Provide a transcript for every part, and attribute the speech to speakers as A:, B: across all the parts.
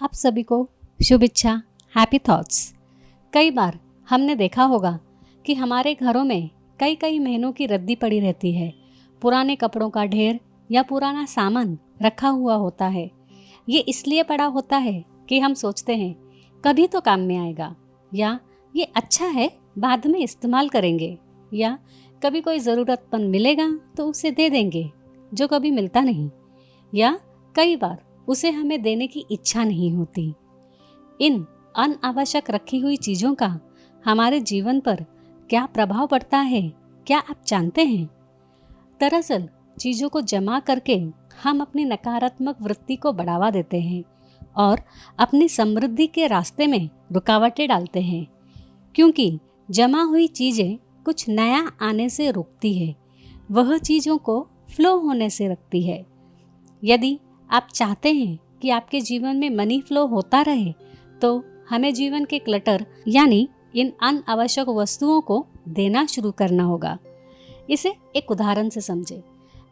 A: आप सभी को शुभ इच्छा, हैप्पी थॉट्स। कई बार हमने देखा होगा कि हमारे घरों में कई कई महीनों की रद्दी पड़ी रहती है। पुराने कपड़ों का ढेर या पुराना सामान रखा हुआ होता है। ये इसलिए पड़ा होता है कि हम सोचते हैं कभी तो काम में आएगा, या ये अच्छा है बाद में इस्तेमाल करेंगे, या कभी कोई ज़रूरतमंद मिलेगा तो उसे दे देंगे, जो कभी मिलता नहीं, या कई बार उसे हमें देने की इच्छा नहीं होती। इन अनावश्यक रखी हुई चीज़ों का हमारे जीवन पर क्या प्रभाव पड़ता है, क्या आप जानते हैं? दरअसल चीज़ों को जमा करके हम अपनी नकारात्मक वृत्ति को बढ़ावा देते हैं और अपनी समृद्धि के रास्ते में रुकावटें डालते हैं, क्योंकि जमा हुई चीज़ें कुछ नया आने से रोकती है, वह चीज़ों को फ्लो होने से रखती है। यदि आप चाहते हैं कि आपके जीवन में मनी फ्लो होता रहे, तो हमें जीवन के क्लटर यानी इन अनावश्यक वस्तुओं को देना शुरू करना होगा। इसे एक उदाहरण से समझें।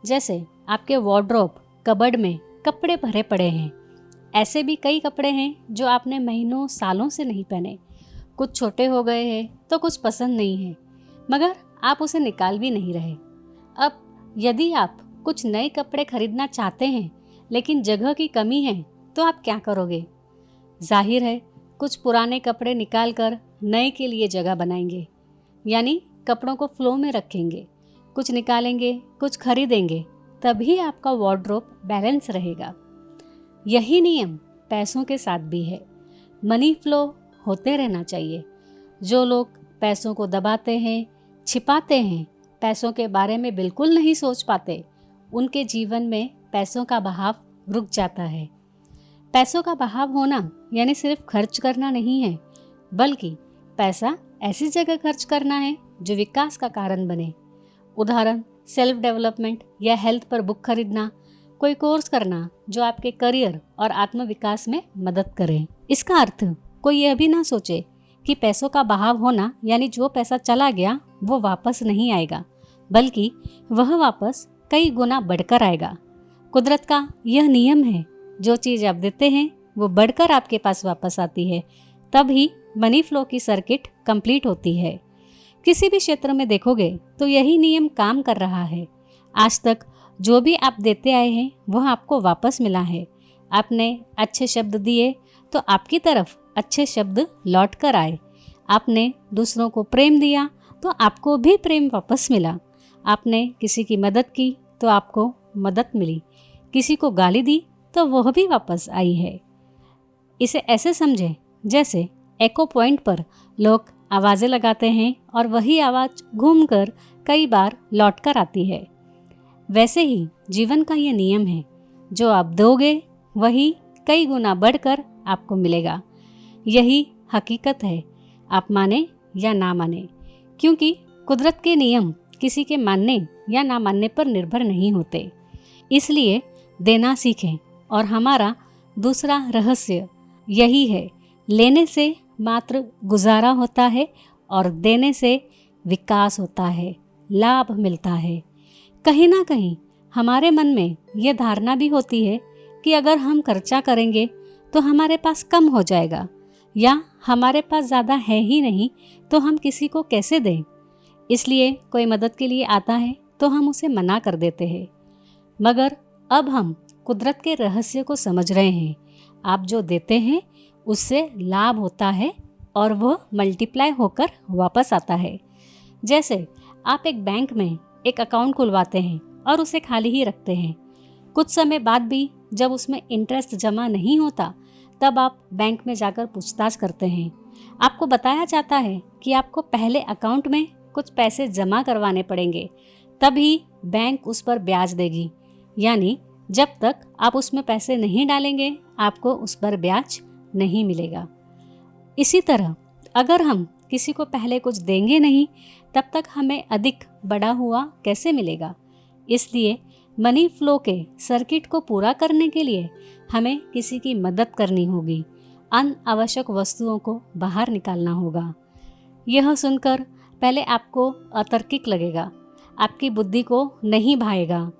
A: जैसे आपके वार्डरोब कबर्ड में कपड़े भरे पड़े हैं। ऐसे भी कई कपड़े हैं जो आपने महीनों सालों से नहीं पहने। कुछ छोटे हो गए हैं तो कुछ पसंद नहीं है, मगर आप उसे निकाल भी नहीं रहे। अब यदि आप कुछ नए कपड़े खरीदना चाहते हैं लेकिन जगह की कमी है, तो आप क्या करोगे? जाहिर है कुछ पुराने कपड़े निकाल कर नए के लिए जगह बनाएंगे, यानी कपड़ों को फ्लो में रखेंगे। कुछ निकालेंगे, कुछ खरीदेंगे, तभी आपका वार्डरोब बैलेंस रहेगा। यही नियम पैसों के साथ भी है। मनी फ्लो होते रहना चाहिए। जो लोग पैसों को दबाते हैं, छिपाते हैं, पैसों के बारे में बिल्कुल नहीं सोच पाते, उनके जीवन में पैसों का बहाव रुक जाता है। पैसों का बहाव होना यानी सिर्फ खर्च करना नहीं है, बल्कि पैसा ऐसी जगह खर्च करना है जो विकास का कारण बने। उदाहरण, सेल्फ डेवलपमेंट या हेल्थ पर बुक खरीदना, कोई कोर्स करना जो आपके करियर और आत्मविकास में मदद करे। इसका अर्थ कोई यह भी ना सोचे कि पैसों का बहाव होना यानी जो पैसा चला गया वो वापस नहीं आएगा, बल्कि वह वापस कई गुना बढ़कर आएगा। कुदरत का यह नियम है, जो चीज़ आप देते हैं वो बढ़कर आपके पास वापस आती है, तभी मनी फ्लो की सर्किट कंप्लीट होती है। किसी भी क्षेत्र में देखोगे तो यही नियम काम कर रहा है। आज तक जो भी आप देते आए हैं वह आपको वापस मिला है। आपने अच्छे शब्द दिए तो आपकी तरफ अच्छे शब्द लौट कर आए। आपने दूसरों को प्रेम दिया तो आपको भी प्रेम वापस मिला। आपने किसी की मदद की तो आपको मदद मिली। किसी को गाली दी तो वह भी वापस आई है। इसे ऐसे समझें जैसे एको पॉइंट पर लोग आवाज़ें लगाते हैं और वही आवाज़ घूमकर कई बार लौट कर आती है। वैसे ही जीवन का यह नियम है, जो आप दोगे वही कई गुना बढ़कर आपको मिलेगा। यही हकीकत है, आप माने या ना माने, क्योंकि कुदरत के नियम किसी के मानने या ना मानने पर निर्भर नहीं होते। इसलिए देना सीखें। और हमारा दूसरा रहस्य यही है, लेने से मात्र गुजारा होता है और देने से विकास होता है, लाभ मिलता है। कहीं ना कहीं हमारे मन में यह धारणा भी होती है कि अगर हम खर्चा करेंगे तो हमारे पास कम हो जाएगा, या हमारे पास ज़्यादा है ही नहीं तो हम किसी को कैसे दें। इसलिए कोई मदद के लिए आता है तो हम उसे मना कर देते हैं। मगर अब हम कुदरत के रहस्य को समझ रहे हैं। आप जो देते हैं उससे लाभ होता है और वह मल्टीप्लाई होकर वापस आता है। जैसे आप एक बैंक में एक अकाउंट खुलवाते हैं और उसे खाली ही रखते हैं। कुछ समय बाद भी जब उसमें इंटरेस्ट जमा नहीं होता, तब आप बैंक में जाकर पूछताछ करते हैं। आपको बताया जाता है कि आपको पहले अकाउंट में कुछ पैसे जमा करवाने पड़ेंगे, तभी बैंक उस पर ब्याज देगी। यानी जब तक आप उसमें पैसे नहीं डालेंगे, आपको उस पर ब्याज नहीं मिलेगा। इसी तरह अगर हम किसी को पहले कुछ देंगे नहीं, तब तक हमें अधिक बढ़ा हुआ कैसे मिलेगा? इसलिए मनी फ्लो के सर्किट को पूरा करने के लिए हमें किसी की मदद करनी होगी। अनावश्यक वस्तुओं को बाहर निकालना होगा। यह सुनकर पहले आपको अतार्किक लगेगा, आपकी बुद्धि को नहीं भाएगा,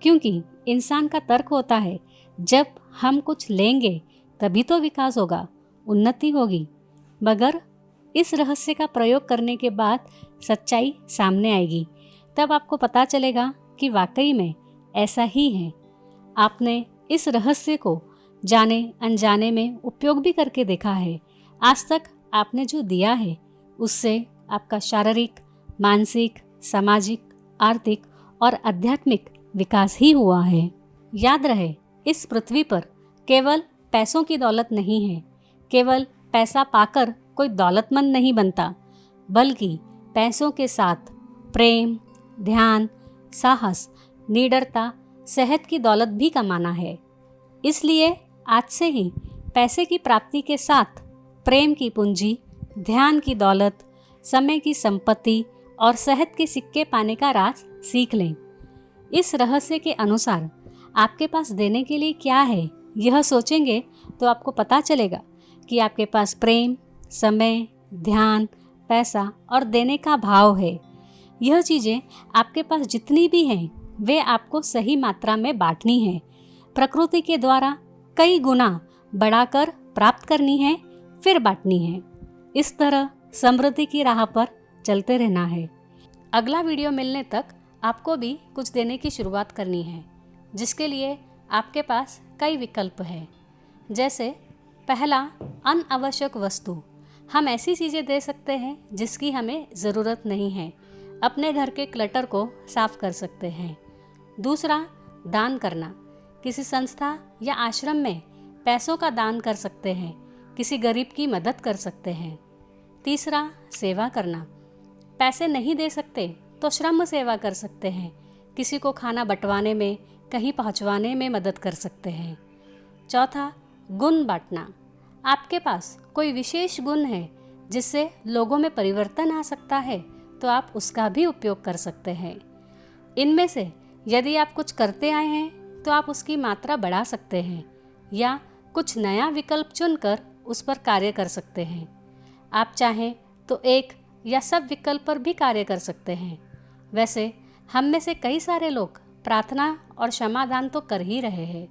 A: क्योंकि इंसान का तर्क होता है जब हम कुछ लेंगे तभी तो विकास होगा, उन्नति होगी। मगर इस रहस्य का प्रयोग करने के बाद सच्चाई सामने आएगी। तब आपको पता चलेगा कि वाकई में ऐसा ही है। आपने इस रहस्य को जाने अनजाने में उपयोग भी करके देखा है। आज तक आपने जो दिया है उससे आपका शारीरिक, मानसिक, सामाजिक, आर्थिक और आध्यात्मिक विकास ही हुआ है। याद रहे, इस पृथ्वी पर केवल पैसों की दौलत नहीं है। केवल पैसा पाकर कोई दौलतमंद नहीं बनता, बल्कि पैसों के साथ प्रेम, ध्यान, साहस, निडरता, सेहत की दौलत भी कमाना है। इसलिए आज से ही पैसे की प्राप्ति के साथ प्रेम की पूंजी, ध्यान की दौलत, समय की संपत्ति और सेहत के सिक्के पाने का राज सीख लें। इस रहस्य के अनुसार आपके पास देने के लिए क्या है, यह सोचेंगे तो आपको पता चलेगा कि आपके पास प्रेम, समय, ध्यान, पैसा और देने का भाव है। यह चीज़ें आपके पास जितनी भी हैं वे आपको सही मात्रा में बांटनी है। प्रकृति के द्वारा कई गुना बढ़ाकर प्राप्त करनी है, फिर बांटनी है। इस तरह समृद्धि की राह पर चलते रहना है। अगला वीडियो मिलने तक आपको भी कुछ देने की शुरुआत करनी है, जिसके लिए आपके पास कई विकल्प हैं। जैसे पहला, अनावश्यक वस्तु। हम ऐसी चीज़ें दे सकते हैं जिसकी हमें ज़रूरत नहीं है। अपने घर के क्लटर को साफ कर सकते हैं। दूसरा, दान करना। किसी संस्था या आश्रम में पैसों का दान कर सकते हैं, किसी गरीब की मदद कर सकते हैं। तीसरा, सेवा करना। पैसे नहीं दे सकते तो श्रम सेवा कर सकते हैं, किसी को खाना बंटवाने में, कहीं पहुंचवाने में मदद कर सकते हैं। चौथा, गुण बांटना। आपके पास कोई विशेष गुण है जिससे लोगों में परिवर्तन आ सकता है, तो आप उसका भी उपयोग कर सकते हैं। इनमें से यदि आप कुछ करते आए हैं तो आप उसकी मात्रा बढ़ा सकते हैं या कुछ नया विकल्प चुनकर उस पर कार्य कर सकते हैं। आप चाहें तो एक या सब विकल्प पर भी कार्य कर सकते हैं। वैसे हम में से कई सारे लोग प्रार्थना और क्षमादान तो कर ही रहे हैं,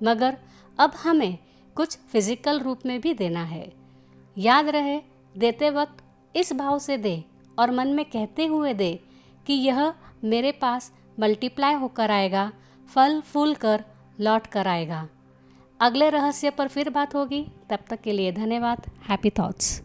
A: मगर अब हमें कुछ फिजिकल रूप में भी देना है। याद रहे, देते वक्त इस भाव से दे और मन में कहते हुए दे कि यह मेरे पास मल्टीप्लाई होकर आएगा, फल फूल कर लौट कर आएगा। अगले रहस्य पर फिर बात होगी। तब तक के लिए धन्यवाद। Happy thoughts.